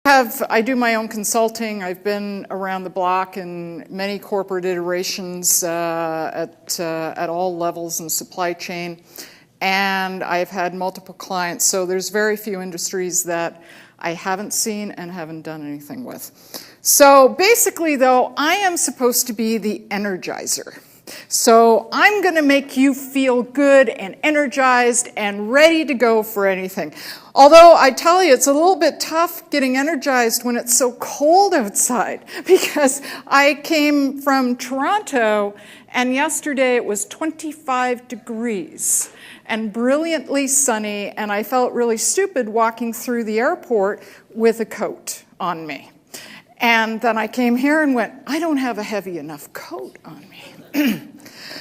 I do my own consulting. I've been around the block in many corporate iterations at all levels in supply chain, and I've had multiple clients. So there's very few industries that I haven't seen and haven't done anything with. So basically, though, I am supposed to be the energizer. So I'm going to make you feel good and energized and ready to go for anything. Although I tell you, it's a little bit tough getting energized when it's so cold outside, because I came from Toronto and yesterday it was 25 degrees and brilliantly sunny, and I felt really stupid walking through the airport with a coat on me. And then I came here and went, I don't have a heavy enough coat on me.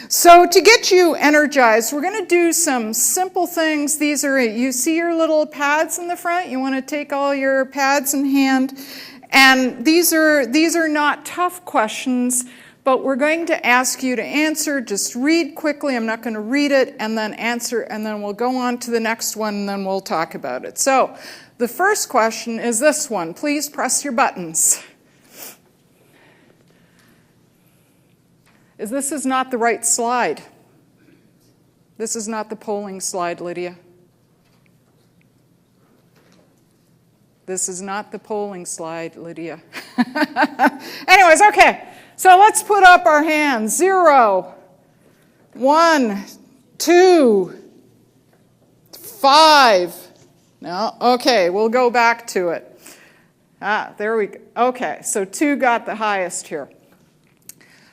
So to get you energized, we're going to do some simple things. These are, you see your little pads in the front? You want to take all your pads in hand. And these are not tough questions, but we're going to ask you to answer. Just read quickly. I'm not going to read it, and then answer, and then we'll go on to the next one, and then we'll talk about it. So the first question is this one. Please press your buttons. This is not the right slide. This is not the polling slide, Lydia. This is not the polling slide, Lydia. Anyways, okay. So let's put up our hands. 0, 1, 2, 5. No, okay, we'll go back to it. There we go. Okay, so 2 got the highest here.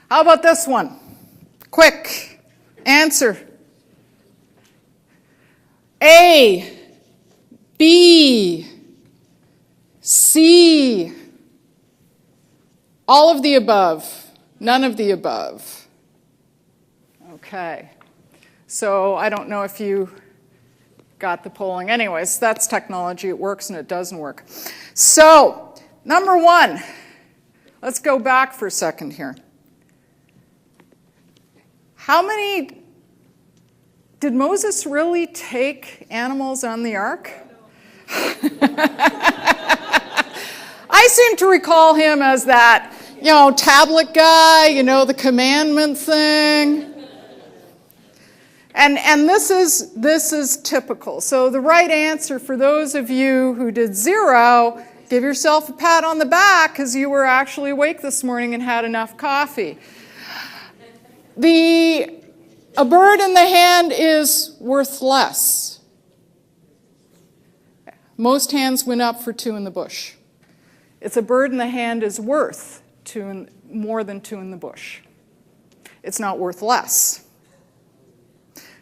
How about this one? Quick answer. A, B, C, all of the above, none of the above. Okay, so I don't know if you got the polling. Anyways, that's technology. It works and it doesn't work. So, number 1, let's go back for a second here. How many, did Moses really take animals on the ark? I seem to recall him as that, tablet guy, the commandment thing. And this is typical. So the right answer for those of you who did 0, give yourself a pat on the back because you were actually awake this morning and had enough coffee. A bird in the hand is worth less. Most hands went up for 2 in the bush. It's a bird in the hand is worth more than 2 in the bush. It's not worth less.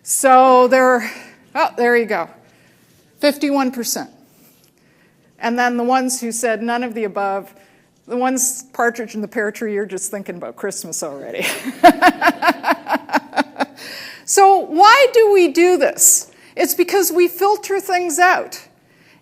So there you go, 51%. And then the ones who said none of the above, the ones partridge in the pear tree, you're just thinking about Christmas already. So why do we do this? It's because we filter things out.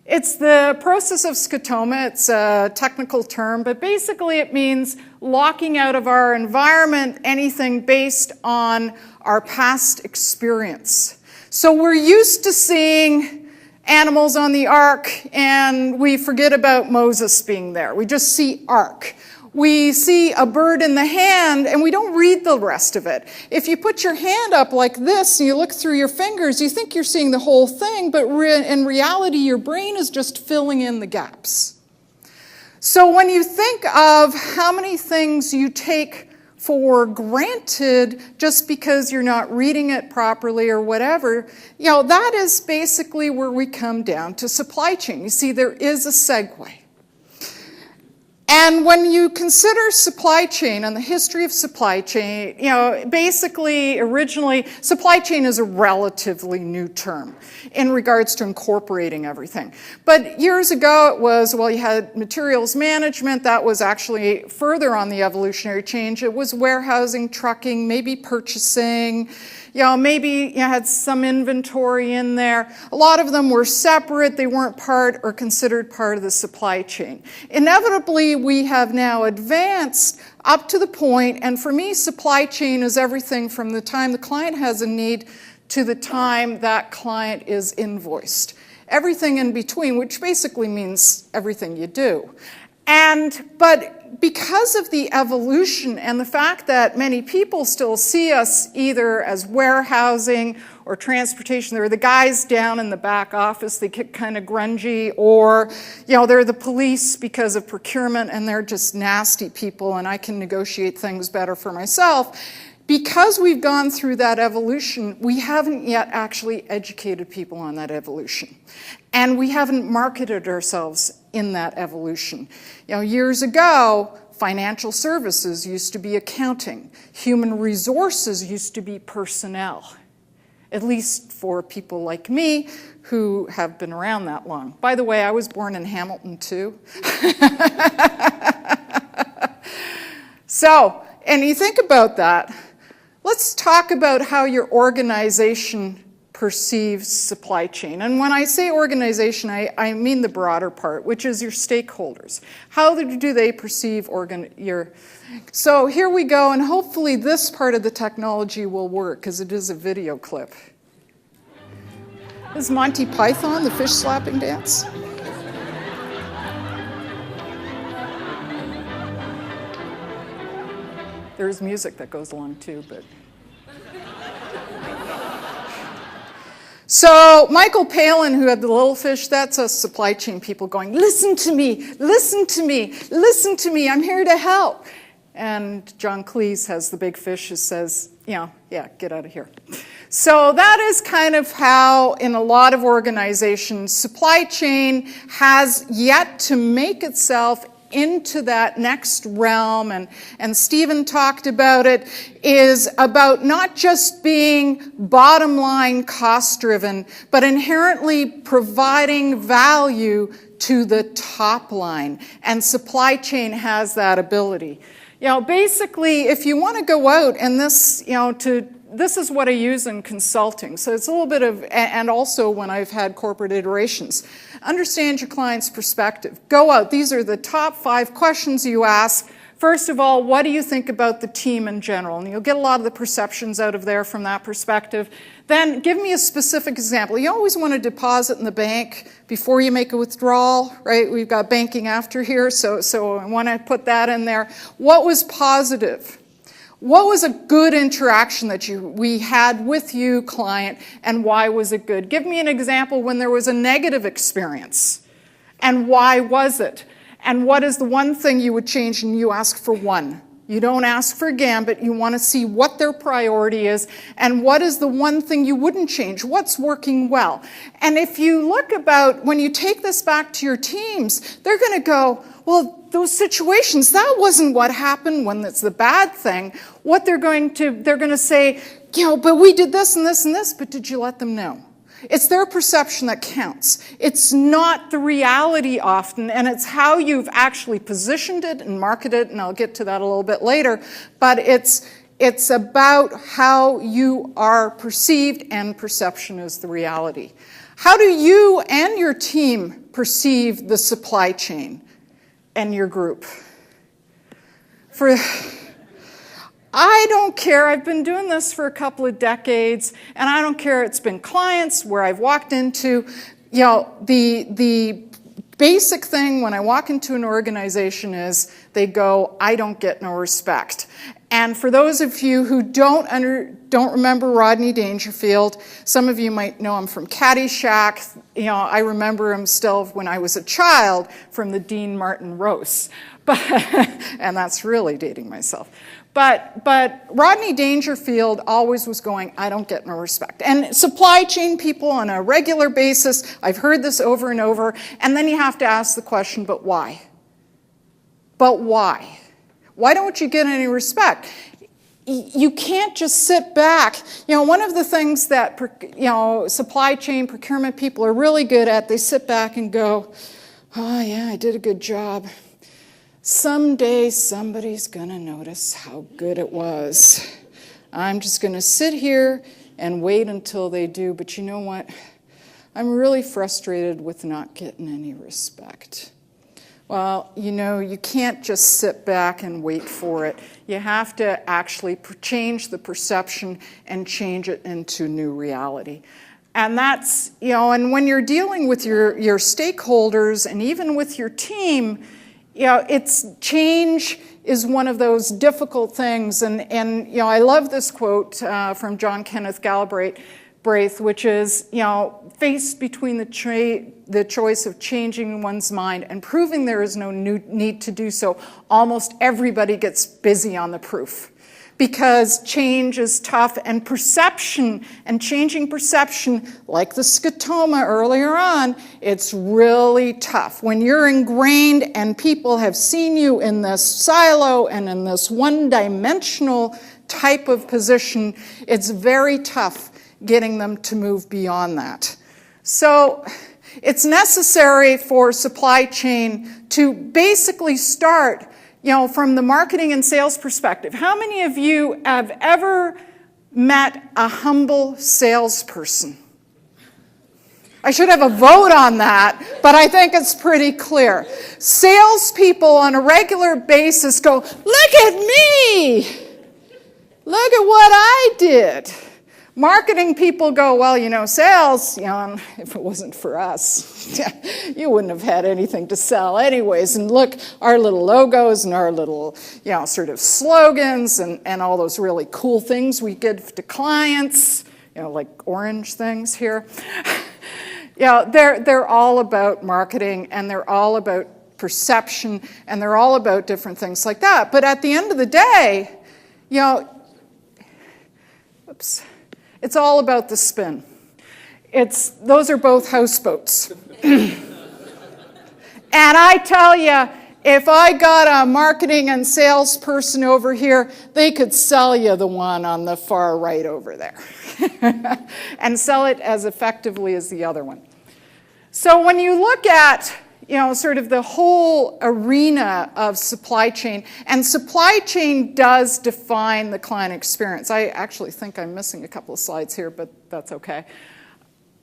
It's the process of scotoma. It's a technical term, but basically it means locking out of our environment anything based on our past experience. So we're used to seeing animals on the ark, and we forget about Moses being there. We just see ark. We see a bird in the hand, and we don't read the rest of it. If you put your hand up like this and you look through your fingers, you think you're seeing the whole thing, but in reality, your brain is just filling in the gaps. So when you think of how many things you take for granted just because you're not reading it properly or whatever, that is basically where we come down to supply chain. You see, there is a segue. And when you consider supply chain and the history of supply chain, basically, originally, supply chain is a relatively new term in regards to incorporating everything. But years ago, it was, you had materials management. That was actually further on the evolutionary change. It was warehousing, trucking, maybe purchasing. Maybe you had some inventory in there. A lot of them were separate. They weren't part or considered part of the supply chain. Inevitably, we have now advanced up to the point, and for me, supply chain is everything from the time the client has a need to the time that client is invoiced. everything in between, which basically means everything you do. But because of the evolution and the fact that many people still see us either as warehousing or transportation, they're the guys down in the back office, they get kind of grungy, or they're the police because of procurement and they're just nasty people and I can negotiate things better for myself. Because we've gone through that evolution, we haven't yet actually educated people on that evolution. And we haven't marketed ourselves in that evolution. Years ago, financial services used to be accounting. Human resources used to be personnel, at least for people like me who have been around that long. By the way, I was born in Hamilton too. So, and you think about that, let's talk about how your organization perceives supply chain. And when I say organization, I mean the broader part, which is your stakeholders. How do they perceive your... So here we go, and hopefully this part of the technology will work, because it is a video clip. This is Monty Python, the fish slapping dance. There's music that goes along too, but... So Michael Palin, who had the little fish, that's us supply chain people going, listen to me, listen to me, listen to me, I'm here to help. And John Cleese has the big fish who says, yeah, get out of here. So that is kind of how, in a lot of organizations, supply chain has yet to make itself into that next realm, and Stephen talked about it, is about not just being bottom line cost driven, but inherently providing value to the top line. And supply chain has that ability. Basically, if you want to go out and this, this is what I use in consulting. So it's a little bit of, and also when I've had corporate iterations. Understand your client's perspective. Go out. These are the top 5 questions you ask. First of all, what do you think about the team in general? And you'll get a lot of the perceptions out of there from that perspective. Then give me a specific example. You always want to deposit in the bank before you make a withdrawal, right? We've got banking after here, so I want to put that in there. What was positive? What was a good interaction that we had with you, client, and why was it good? Give me an example when there was a negative experience, and why was it? And what is the one thing you would change, and you ask for one. You don't ask for a gambit, you want to see what their priority is, and what is the one thing you wouldn't change, what's working well. And if you look about, when you take this back to your teams, they're going to go, well, those situations, that wasn't what happened when it's the bad thing. What they're going to say, but we did this and this and this, but did you let them know? It's their perception that counts. It's not the reality often, and it's how you've actually positioned it and marketed it, and I'll get to that a little bit later, but it's about how you are perceived, and perception is the reality. How do you and your team perceive the supply chain and your group? I don't care. I've been doing this for a couple of decades, and I don't care. It's been clients where I've walked into, the basic thing when I walk into an organization is they go, I don't get no respect. And for those of you who don't remember Rodney Dangerfield, some of you might know him from Caddyshack. I remember him still when I was a child from the Dean Martin roast. And that's really dating myself. But Rodney Dangerfield always was going, I don't get no respect. And supply chain people on a regular basis, I've heard this over and over, and then you have to ask the question, but why? But why? Why don't you get any respect? You can't just sit back. One of the things that supply chain procurement people are really good at, they sit back and go, oh yeah, I did a good job. Someday somebody's going to notice how good it was. I'm just going to sit here and wait until they do. But you know what? I'm really frustrated with not getting any respect. Well, you can't just sit back and wait for it. You have to actually change the perception and change it into new reality. And that's, and when you're dealing with your stakeholders and even with your team, it's change is one of those difficult things. And I love this quote from John Kenneth Galbraith, which is, faced between the choice of changing one's mind and proving there is no need to do so, almost everybody gets busy on the proof. Because change is tough, and perception and changing perception, like the scotoma earlier on, it's really tough. When you're ingrained and people have seen you in this silo and in this one-dimensional type of position, it's very tough getting them to move beyond that. So it's necessary for supply chain to basically start from the marketing and sales perspective. How many of you have ever met a humble salesperson? I should have a vote on that, but I think it's pretty clear. Salespeople on a regular basis go, look at me! Look at what I did. Marketing people go, well, sales, if it wasn't for us, you wouldn't have had anything to sell anyways. And look, our little logos and our little, sort of slogans and all those really cool things we give to clients, like orange things here. They're all about marketing, and they're all about perception, and they're all about different things like that. But at the end of the day, it's all about the spin. Those are both houseboats. And I tell you, if I got a marketing and salesperson over here, they could sell you the one on the far right over there and sell it as effectively as the other one. So when you look at sort of the whole arena of supply chain, and supply chain does define the client experience. I actually think I'm missing a couple of slides here, but that's okay.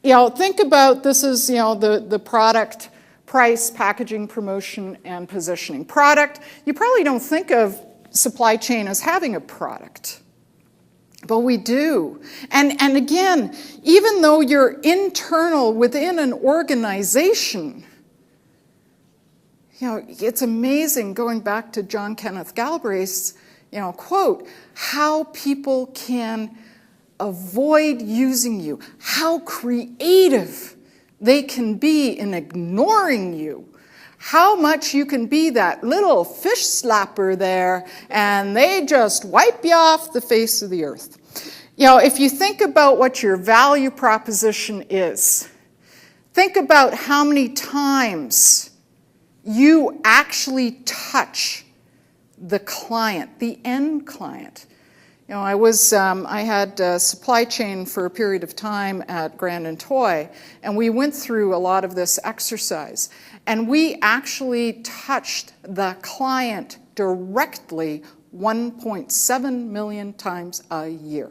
Think about this is, the product, price, packaging, promotion, and positioning. Product, you probably don't think of supply chain as having a product. But we do. And again, even though you're internal within an organization, it's amazing, going back to John Kenneth Galbraith's, quote, how people can avoid using you, how creative they can be in ignoring you, how much you can be that little fish slapper there, and they just wipe you off the face of the earth. If you think about what your value proposition is, think about how many times you actually touch the client, the end client. I had supply chain for a period of time at Grand & Toy, and we went through a lot of this exercise. And we actually touched the client directly 1.7 million times a year.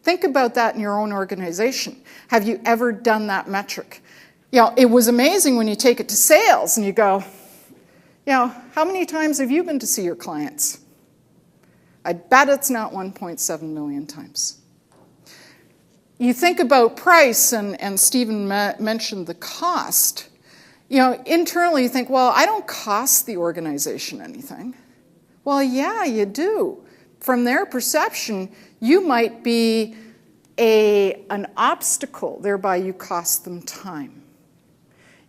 Think about that in your own organization. Have you ever done that metric? It was amazing when you take it to sales and you go, how many times have you been to see your clients? I bet it's not 1.7 million times. You think about price, and Stephen mentioned the cost. Internally you think, well, I don't cost the organization anything. Well, yeah, you do. From their perception, you might be an obstacle, thereby you cost them time.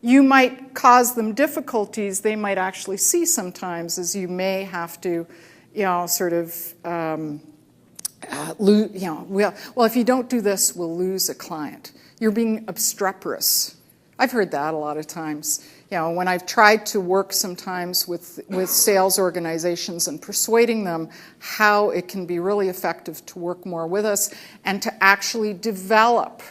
You might cause them difficulties they might actually see sometimes, as you may have to, if you don't do this, we'll lose a client. You're being obstreperous. I've heard that a lot of times. When I've tried to work sometimes with sales organizations and persuading them how it can be really effective to work more with us and to actually develop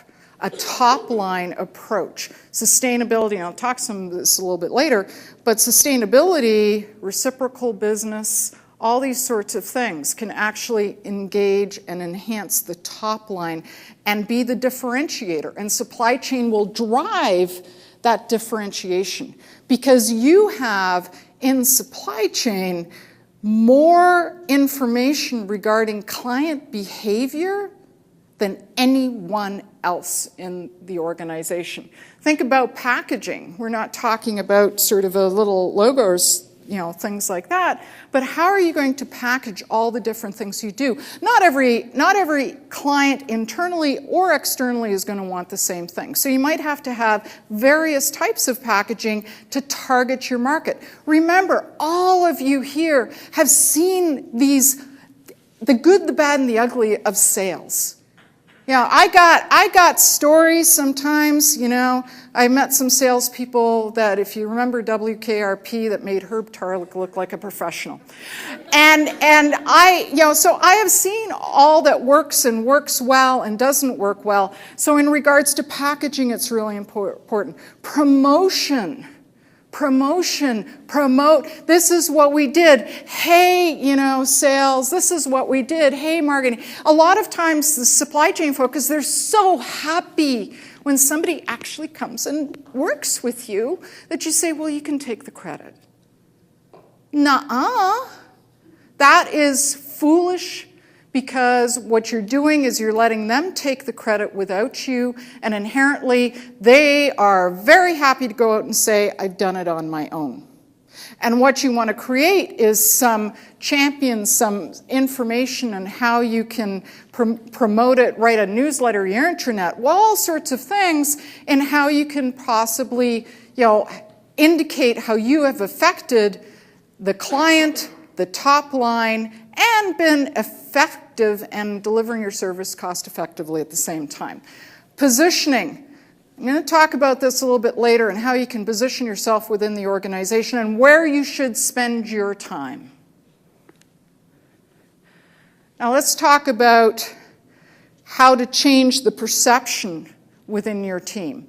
a top-line approach. Sustainability, and I'll talk some of this a little bit later, but sustainability, reciprocal business, all these sorts of things can actually engage and enhance the top line and be the differentiator. And supply chain will drive that differentiation because you have in supply chain more information regarding client behavior than anyone else in the organization. Think about packaging. We're not talking about sort of a little logos, things like that, but how are you going to package all the different things you do? Not every client internally or externally is going to want the same thing. So you might have to have various types of packaging to target your market. Remember, all of you here have seen the good, the bad, and the ugly of sales. I got stories sometimes, I met some salespeople that, if you remember WKRP, that made Herb Tarlick look like a professional. And so I have seen all that works and works well and doesn't work well. So in regards to packaging, it's really important. Promote, this is what we did. Hey, sales, this is what we did. Hey, marketing. A lot of times the supply chain folks, they're so happy when somebody actually comes and works with you that you say, well, you can take the credit. Nuh-uh. That is foolish, because what you're doing is you're letting them take the credit without you, and inherently they are very happy to go out and say, I've done it on my own. And what you want to create is some champions, some information on how you can promote it, write a newsletter, your intranet, well, all sorts of things, and how you can possibly indicate how you have affected the client, the top line, and been effective and delivering your service cost effectively at the same time. Positioning. I'm going to talk about this a little bit later and how you can position yourself within the organization and where you should spend your time. Now let's talk about how to change the perception within your team.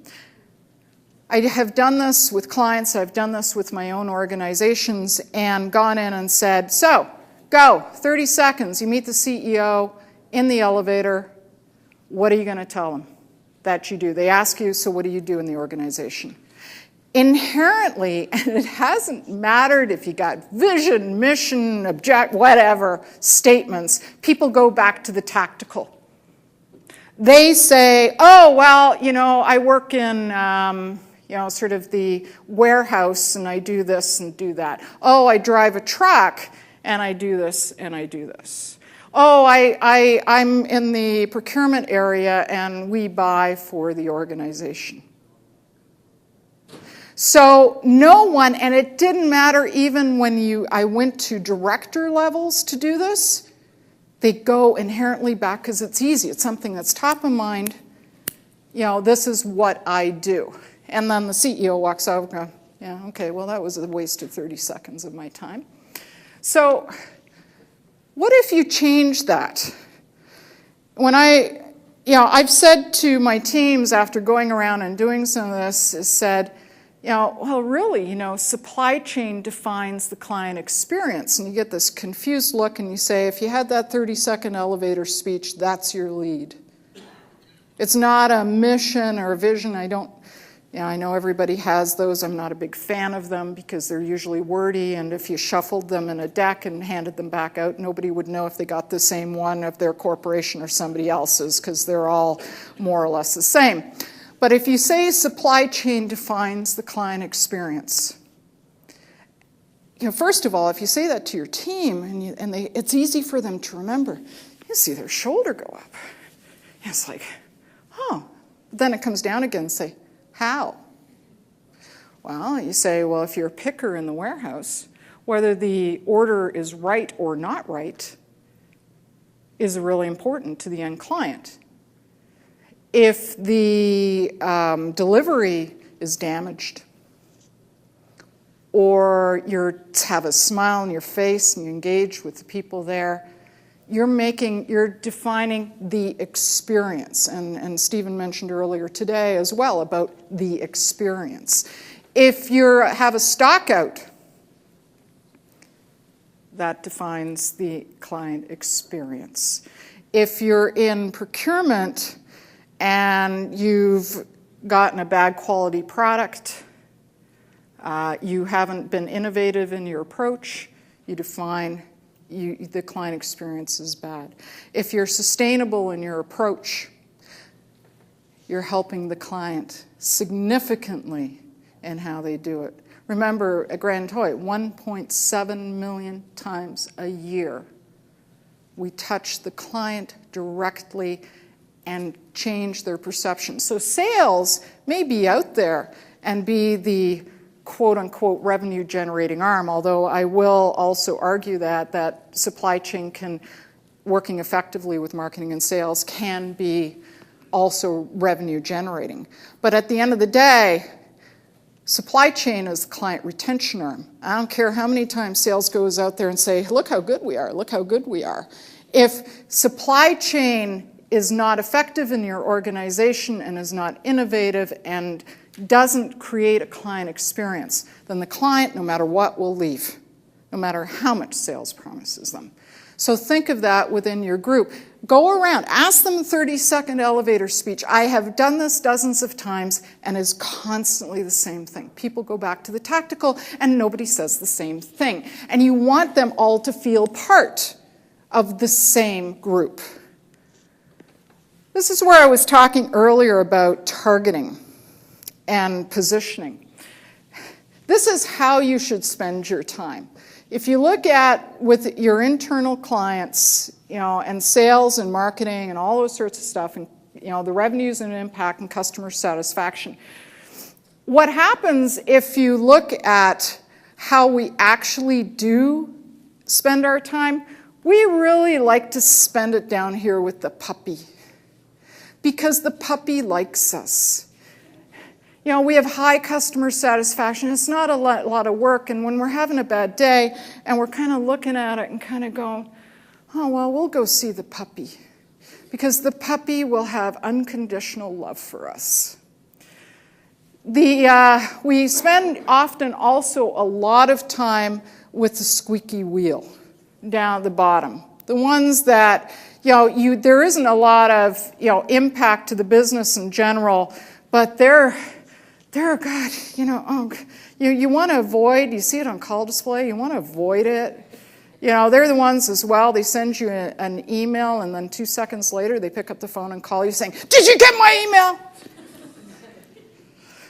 I have done this with clients, I've done this with my own organizations, and gone in and said, so, go, 30 seconds, you meet the CEO in the elevator, what are you going to tell them that you do? They ask you, so what do you do in the organization? Inherently, and it hasn't mattered if you got vision, mission, object, whatever, statements, people go back to the tactical. They say, oh, well, I work in sort of the warehouse and I do this and do that. Oh, I drive a truck and I do this and I do this. Oh, I'm in the procurement area and we buy for the organization. So no one, and it didn't matter even when I went to director levels to do this, they go inherently back because it's easy. It's something that's top of mind. This is what I do. And then the CEO walks out and goes, yeah, okay, well, that was a waste of 30 seconds of my time. So what if you change that? When I've said to my teams after going around and doing some of this, is said, well, really, supply chain defines the client experience. And you get this confused look and you say, if you had that 30-second elevator speech, that's your lead. It's not a mission or a vision. I know everybody has those. I'm not a big fan of them because they're usually wordy, and if you shuffled them in a deck and handed them back out, nobody would know if they got the same one of their corporation or somebody else's, because they're all more or less the same. But if you say supply chain defines the client experience, first of all, if you say that to your team, it's easy for them to remember. You see their shoulder go up. It's like, oh. Then it comes down again and say, how? Well, you say, well, if you're a picker in the warehouse, whether the order is right or not right is really important to the end client. If the delivery is damaged, or you have a smile on your face and you engage with the people there, you're defining the experience. And Stephen mentioned earlier today as well about the experience. If you have a stock out, that defines the client experience. If you're in procurement and you've gotten a bad quality product, you haven't been innovative in your approach, you define the client experience is bad. If you're sustainable in your approach, you're helping the client significantly in how they do it. Remember, at Grand Toy, 1.7 million times a year, we touch the client directly and change their perception. So sales may be out there and be the quote-unquote revenue-generating arm, although I will also argue that supply chain working effectively with marketing and sales can be also revenue-generating. But at the end of the day, supply chain is the client retention arm. I don't care how many times sales goes out there and say, look how good we are, look how good we are. If supply chain is not effective in your organization and is not innovative and doesn't create a client experience, then the client, no matter what, will leave, no matter how much sales promises them. So think of that within your group. Go around, ask them a 30-second elevator speech. I have done this dozens of times, and it's constantly the same thing. People go back to the tactical, and nobody says the same thing. And you want them all to feel part of the same group. This is where I was talking earlier about targeting and positioning. This is how you should spend your time. If you look at with your internal clients, and sales and marketing and all those sorts of stuff, and the revenues and impact and customer satisfaction, what happens if you look at how we actually do spend our time, we really like to spend it down here with the puppy, because the puppy likes us. We have high customer satisfaction. It's not a lot of work, and when we're having a bad day and we're kind of looking at it and kind of going, oh, well, we'll go see the puppy, because the puppy will have unconditional love for us. We spend often also a lot of time with the squeaky wheel down at the bottom. The ones that, there isn't a lot of, impact to the business in general, but they're God, you want to avoid, you see it on call display, you want to avoid it. They're the ones as well, they send you an email, and then 2 seconds later they pick up the phone and call you saying, did you get my email?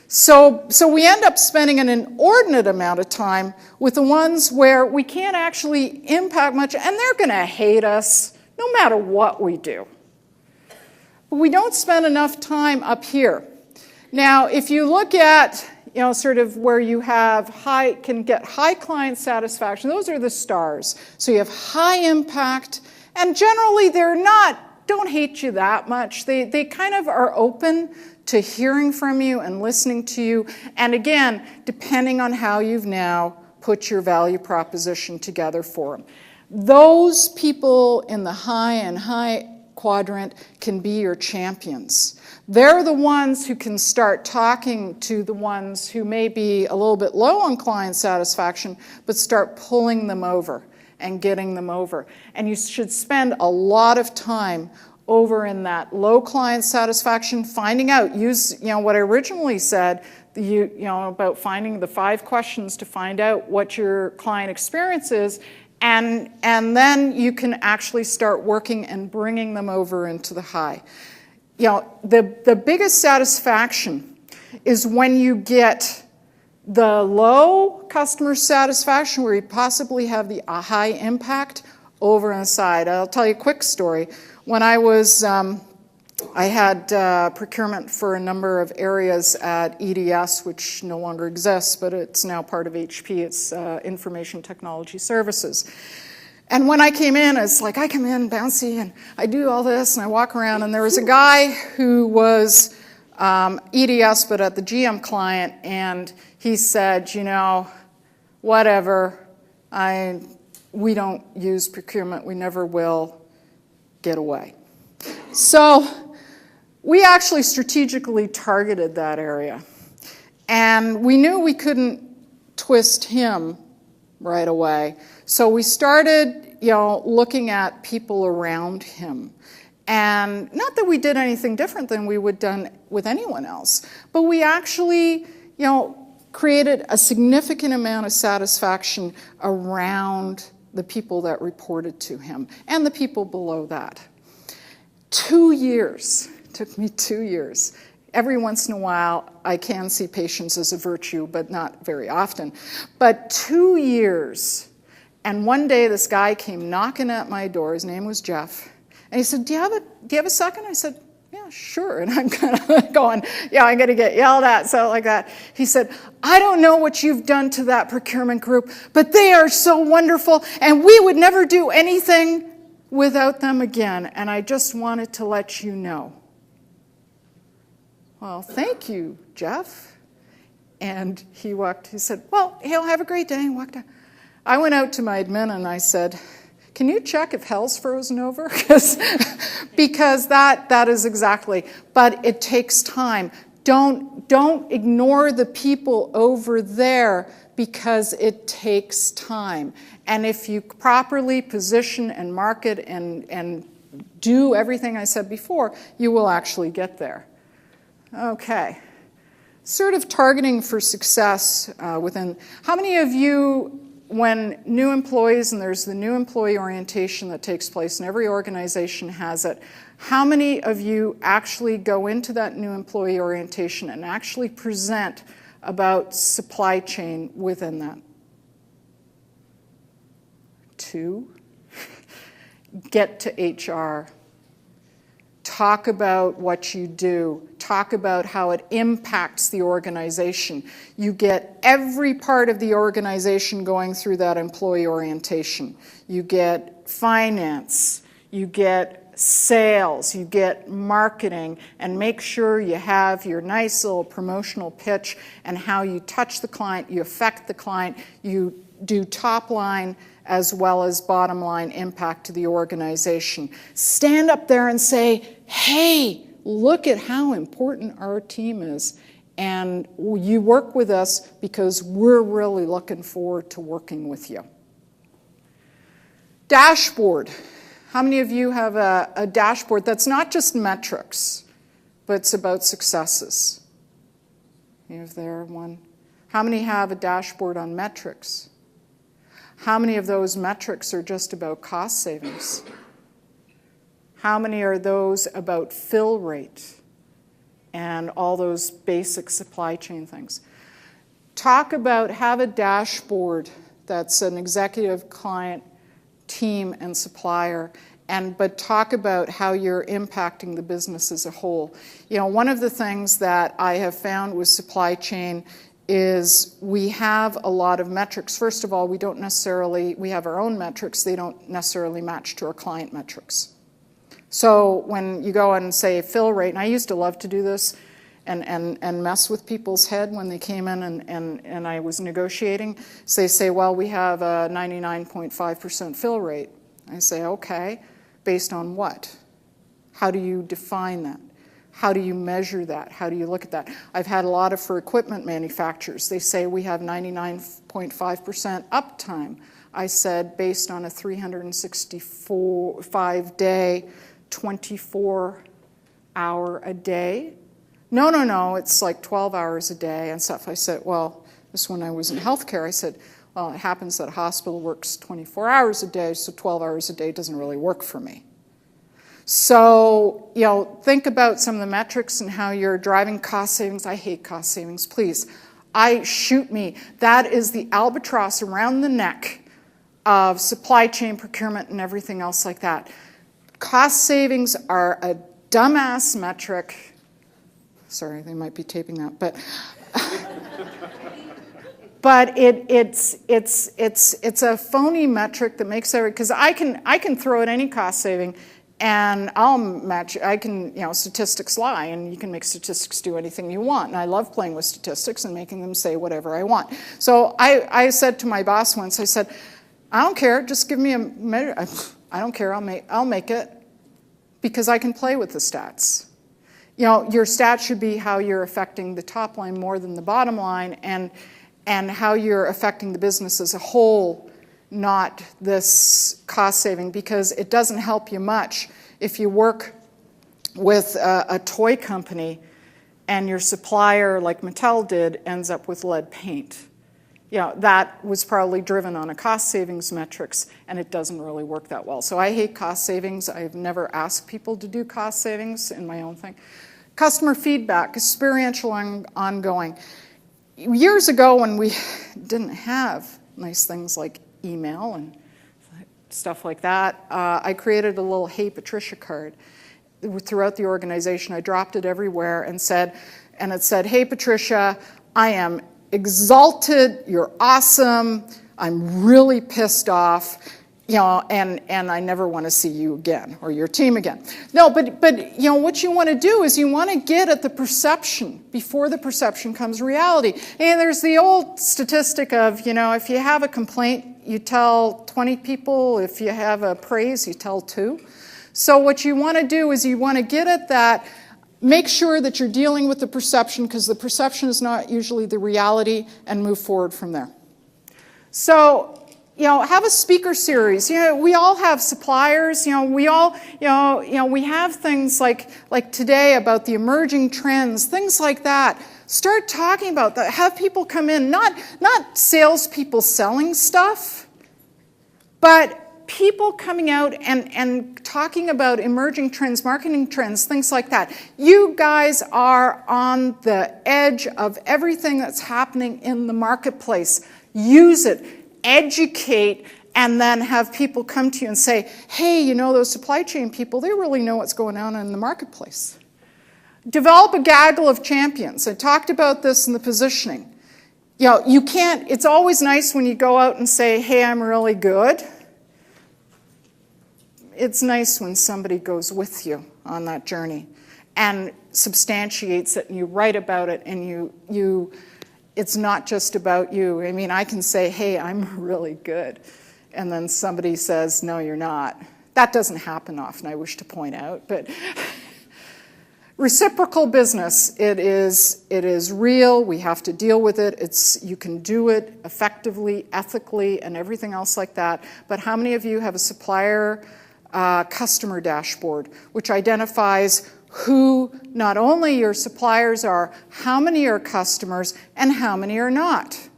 So we end up spending an inordinate amount of time with the ones where we can't actually impact much, and they're going to hate us no matter what we do. But we don't spend enough time up here. Now, if you look at, sort of where you have can get high client satisfaction, those are the stars. So you have high impact, and generally don't hate you that much. They kind of are open to hearing from you and listening to you. And again, depending on how you've now put your value proposition together for them. Those people in the high quadrant can be your champions. They're the ones who can start talking to the ones who may be a little bit low on client satisfaction, but start pulling them over and getting them over. And you should spend a lot of time over in that low client satisfaction, finding out, use what I originally said, about finding the 5 questions to find out what your client experience is, and then you can actually start working and bringing them over into the high. The biggest satisfaction is when you get the low customer satisfaction where you possibly have the high impact over on the side. I'll tell you a quick story. When I was, I had procurement for a number of areas at EDS, which no longer exists, but it's now part of HP. It's Information Technology Services. And when I came in, it's like I come in bouncy and I do all this and I walk around, and there was a guy who was EDS but at the GM client, and he said, whatever, we don't use procurement, we never will, get away. So we actually strategically targeted that area, and we knew we couldn't twist him right away. So we started, looking at people around him. And not that we did anything different than we would done with anyone else, but we actually, created a significant amount of satisfaction around the people that reported to him and the people below that. 2 years. Took me 2 years. Every once in a while, I can see patience as a virtue, but not very often. But 2 years. And one day, this guy came knocking at my door. His name was Jeff. And he said, do you have a second? I said, yeah, sure. And I'm kind of going, yeah, I'm going to get yelled at, so like that. He said, I don't know what you've done to that procurement group, but they are so wonderful, and we would never do anything without them again. And I just wanted to let you know. Well, thank you, Jeff. And he said, well, he'll have a great day, and walked out. I went out to my admin and I said, can you check if hell's frozen over? Because that is exactly, but it takes time. Don't ignore the people over there because it takes time. And if you properly position and market and do everything I said before, you will actually get there. Okay. Sort of targeting for success within, how many of you, when new employees, and there's the new employee orientation that takes place, and every organization has it, how many of you actually go into that new employee orientation and actually present about supply chain within that? 2. Get to HR. Talk about what you do. Talk about how it impacts the organization. You get every part of the organization going through that employee orientation. You get finance, you get sales, you get marketing, and make sure you have your nice little promotional pitch and how you touch the client, you affect the client, you do top line as well as bottom line impact to the organization. Stand up there and say, hey, look at how important our team is, and you work with us because we're really looking forward to working with you. Dashboard. How many of you have a dashboard that's not just metrics, but it's about successes? You have there one. How many have a dashboard on metrics? How many of those metrics are just about cost savings? How many are those about fill rate and all those basic supply chain things? Talk about, have a dashboard that's an executive, client, team, and supplier, but talk about how you're impacting the business as a whole. You know, one of the things that I have found with supply chain is we have a lot of metrics. First of all, we have our own metrics. They don't necessarily match to our client metrics. So when you go and say fill rate, and I used to love to do this and mess with people's head when they came in and I was negotiating. So they say, well, we have a 99.5% fill rate. I say, okay, based on what? How do you define that? How do you measure that? How do you look at that? I've had a lot of for equipment manufacturers. They say we have 99.5% uptime. I said based on a 365-day, 24-hour a day. No, it's like 12 hours a day and stuff. I said, well, this when I was in healthcare, I said, well, it happens that a hospital works 24 hours a day, so 12 hours a day doesn't really work for me. So, think about some of the metrics and how you're driving cost savings. I hate cost savings, please. Shoot me. That is the albatross around the neck of supply chain procurement and everything else like that. Cost savings are a dumbass metric. Sorry, they might be taping that, but it's a phony metric that makes because I can throw at any cost saving. And I'll match, statistics lie, and you can make statistics do anything you want. And I love playing with statistics and making them say whatever I want. So I said to my boss once, I said, I don't care, just give me a measure. I don't care, I'll make it, because I can play with the stats. Your stats should be how you're affecting the top line more than the bottom line, and how you're affecting the business as a whole, not this cost saving, because it doesn't help you much if you work with a toy company and your supplier, like Mattel did, ends up with lead paint. that was probably driven on a cost savings metrics, and it doesn't really work that well. So I hate cost savings. I've never asked people to do cost savings in my own thing. Customer feedback, experiential ongoing. Years ago when we didn't have nice things like email and stuff like that, I created a little Hey Patricia card throughout the organization. I dropped it everywhere and it said, Hey Patricia, I am exalted, you're awesome, I'm really pissed off, and I never want to see you again or your team again. No, but what you want to do is you want to get at the perception before the perception comes reality. And there's the old statistic of, if you have a complaint, you tell 20 people. If you have a praise, you tell 2. So what you want to do is you want to get at that. Make sure that you're dealing with the perception, because the perception is not usually the reality, and move forward from there. So, have a speaker series. We all have suppliers. We have things like today about the emerging trends, things like that. Start talking about that. Have people come in, not salespeople selling stuff, but people coming out and talking about emerging trends, marketing trends, things like that. You guys are on the edge of everything that's happening in the marketplace. Use it, educate, and then have people come to you and say, hey, those supply chain people, they really know what's going on in the marketplace. Develop a gaggle of champions. I talked about this in the positioning. You can't, it's always nice when you go out and say, hey, I'm really good. It's nice when somebody goes with you on that journey and substantiates it, and you write about it, and it's not just about you. I mean, I can say, hey, I'm really good, and then somebody says, no, you're not. That doesn't happen often, I wish to point out, but reciprocal business, it is real. We have to deal with it. You can do it effectively, ethically, and everything else like that. But how many of you have a supplier customer dashboard, which identifies who not only your suppliers are, how many are customers, and how many are not?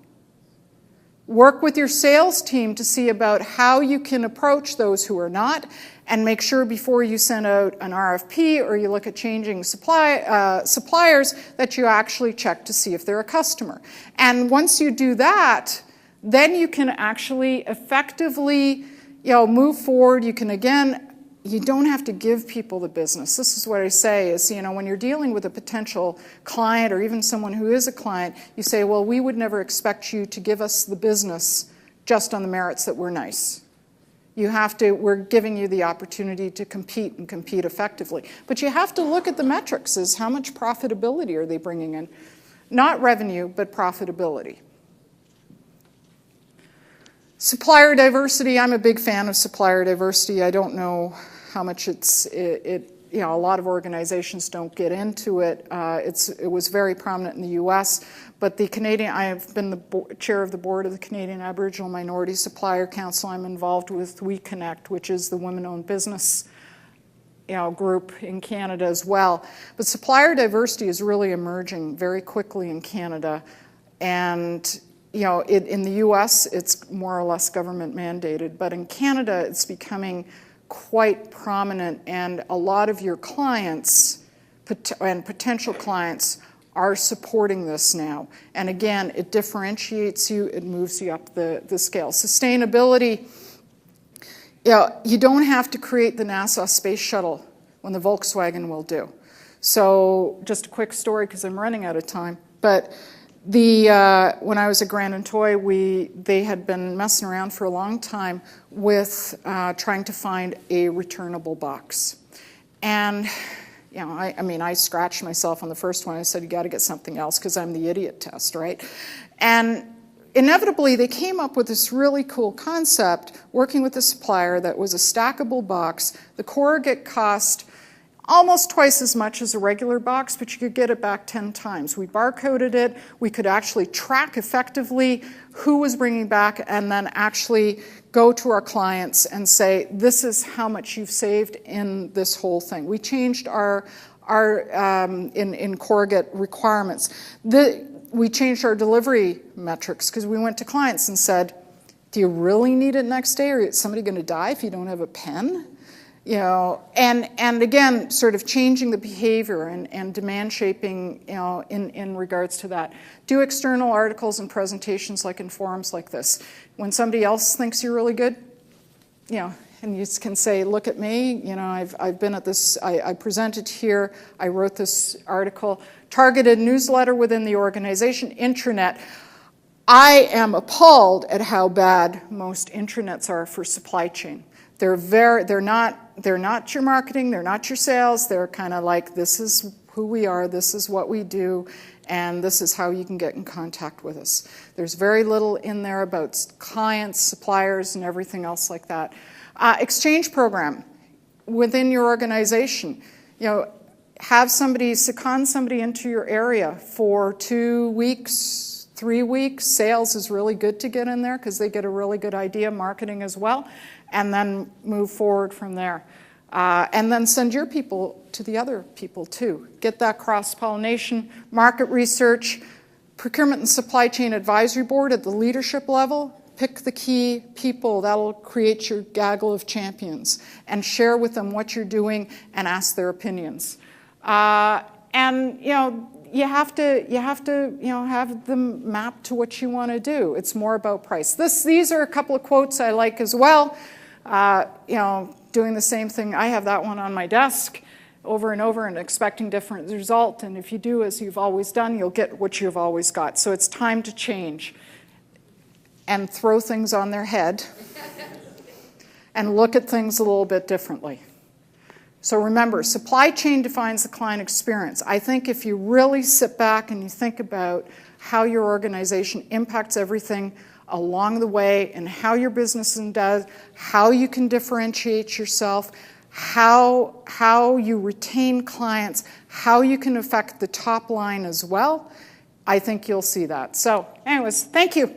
Work with your sales team to see about how you can approach those who are not, and make sure before you send out an RFP or you look at changing suppliers that you actually check to see if they're a customer. And once you do that, then you can actually effectively move forward. You can, again, you don't have to give people the business. This is what I say is, when you're dealing with a potential client or even someone who is a client, you say, well, we would never expect you to give us the business just on the merits that we're nice. We're giving you the opportunity to compete and compete effectively. But you have to look at the metrics as how much profitability are they bringing in? Not revenue, but profitability. Supplier diversity, I'm a big fan of supplier diversity. I don't know how much a lot of organizations don't get into it. It was very prominent in the US, but I have been the chair of the board of the Canadian Aboriginal Minority Supplier Council. I'm involved with We Connect, which is the women-owned business group in Canada as well. But supplier diversity is really emerging very quickly in Canada, and in the US, it's more or less government mandated, but in Canada, it's becoming quite prominent, and a lot of your clients and potential clients are supporting this now. And again, it differentiates you, it moves you up the scale. Sustainability, you don't have to create the NASA space shuttle when the Volkswagen will do. So just a quick story, because I'm running out of time, but when I was at Grand and Toy, they had been messing around for a long time with trying to find a returnable box. And, I scratched myself on the first one. I said, you got to get something else, because I'm the idiot test, right? And inevitably, they came up with this really cool concept, working with a supplier that was a stackable box. The corrugate cost almost twice as much as a regular box, but you could get it back 10 times. We barcoded it. We could actually track effectively who was bringing back, and then actually go to our clients and say, this is how much you've saved in this whole thing. We changed our in corrugate requirements. we changed our delivery metrics because we went to clients and said, do you really need it next day, or is somebody going to die if you don't have a pen? You know, and again, sort of changing the behavior and demand shaping, you know, in regards to that. Do external articles and presentations like in forums like this. When somebody else thinks you're really good, you know, and you can say, look at me, you know, I've been at this, I presented here, I wrote this article. Targeted newsletter within the organization, intranet. I am appalled at how bad most intranets are for supply chain. They're not your marketing, they're not your sales, they're kind of like, this is who we are, this is what we do, and this is how you can get in contact with us. There's very little in there about clients, suppliers, and everything else like that. Exchange program within your organization. You know, have somebody, second somebody into your area for 2 weeks, 3 weeks. Sales is really good to get in there because they get a really good idea, marketing as well, and then move forward from there. And then send your people to the other people too. Get that cross-pollination, market research, procurement and supply chain advisory board at the leadership level. Pick the key people, that'll create your gaggle of champions, and share with them what you're doing and ask their opinions. And you know, you have to you know, have them mapped to what you want to do. It's more about price. These are a couple of quotes I like as well. You know, doing the same thing. I have that one on my desk over and over and expecting different result. And if you do as you've always done, you'll get what you've always got. So it's time to change and throw things on their head and look at things a little bit differently. So remember, supply chain defines the client experience. I think if you really sit back and you think about how your organization impacts everything along the way and how your business does, how you can differentiate yourself, how you retain clients, how you can affect the top line as well, I think you'll see that. So anyways, thank you.